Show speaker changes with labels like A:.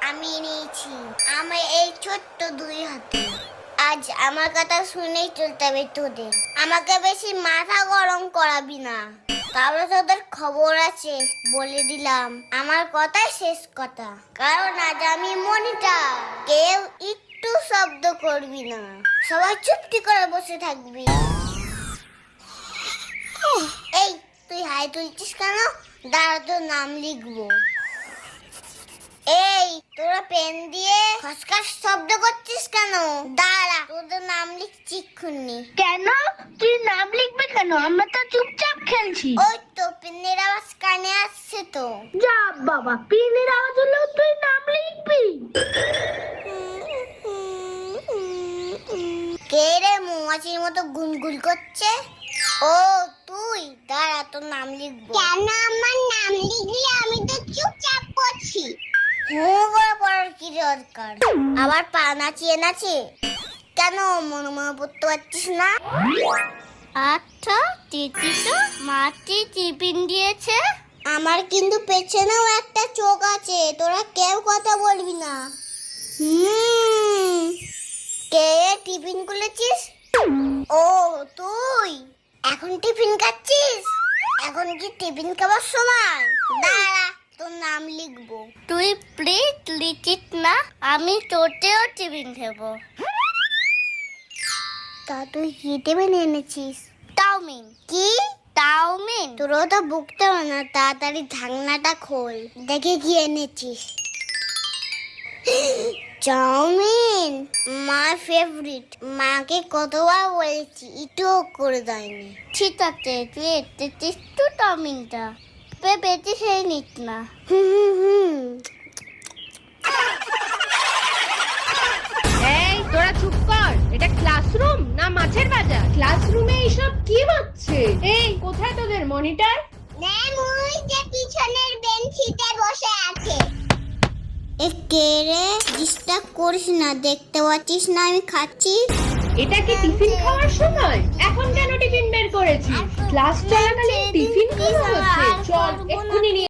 A: আমি নিয়েছি আমার এই ছোট্ট দুই হাতে। আজ আমার কথা শুনেই চলতে হবে তোদের। আমাকে বেশি মাথা গরম করাবি না, তাহলে তোদের খবর আছে বলে দিলাম। আমার কথাই শেষ কথা, কারণ আজ আমি মনিটর। কেউ একটু শব্দ করবি না, সবাই চুপটি করে বসে থাকবি। এই তুই হাই তুলছিস কেন? দাঁড়া, তোর নাম লিখবো। এই তোরা পেন দিয়ে খসখস শব্দ করছিস কেন? দাঁড়া, তোদের নাম লিখছি এক্ষুনি।
B: কেন? তুই নাম লিখবি কেন? আমরা তো চুপচাপ খেলছি।
A: ওই তো পেনের আওয়াজ কানে আসছে তো।
B: যা বাবা, পিনের আওয়াজ হলেও তুই নাম লিখবি?
A: কে রে মৌমাছির মতো গুনগুন করছে? ও তুই, দাঁড়া তোর নাম লিখবো। কেন আমার নাম লিখলি? আমি তো চুপচাপ করছি। করে পড়ার কি দরকার? আবার পা নাচিয়ে নাচিয়ে কেন মনে মনে পড়তে পারছিস না?
B: আচ্ছা, তিতি তো মাটি টিফিন দিয়েছে।
A: আমার কিন্তু পেছনেও একটা চোখ আছে, তোরা কেউ কথা বলবি না। কে টিফিন খুলেছিস? ও তুই এখন টিফিন খাচ্ছিস? এখন কি টিফিন খাবার সময়? দাঁড়া, তোর নাম লিখবো।
B: তুই প্লিজ লিখিস না, আমি তোতেও টিফিন দেবো।
A: তা তুই কি টিফিন এনেছিস?
B: চাউমিন।
A: কি
B: চাউমিন?
A: তোরও তো বুকতে হবে না, তাড়াতাড়ি ঢাকনাটা খোল, দেখে কি এনেছিস। Chow mein, my favourite. মাকে কতবার বলেছি, একটুও করে দেয়নি।
B: ঠিক আছে, তুই এতেছিস তো চাউমিনটা, বেশি খেয়ে নিস না।
C: এই তোরা চুপ কর। এটা ক্লাসরুম না মাছের বাজার? ক্লাসরুমে এইসব কি হচ্ছে? এই কোথায় তোদের মনিটর?
A: ম্যাম ওই যে পিছনের বেঞ্চিতে বসে আছে। এ কে রে? ডিস্টার্ব করিস না, দেখতে পাচ্ছিস না আমি খাচ্ছি।
C: এটা কি টিফিন খাওয়ার সময়? এখন কেন টিফিন বের করেছিস? ক্লাস চলাকালীন টিফিন খাওয়া হচ্ছে? চল এক্ষুনি নিয়ে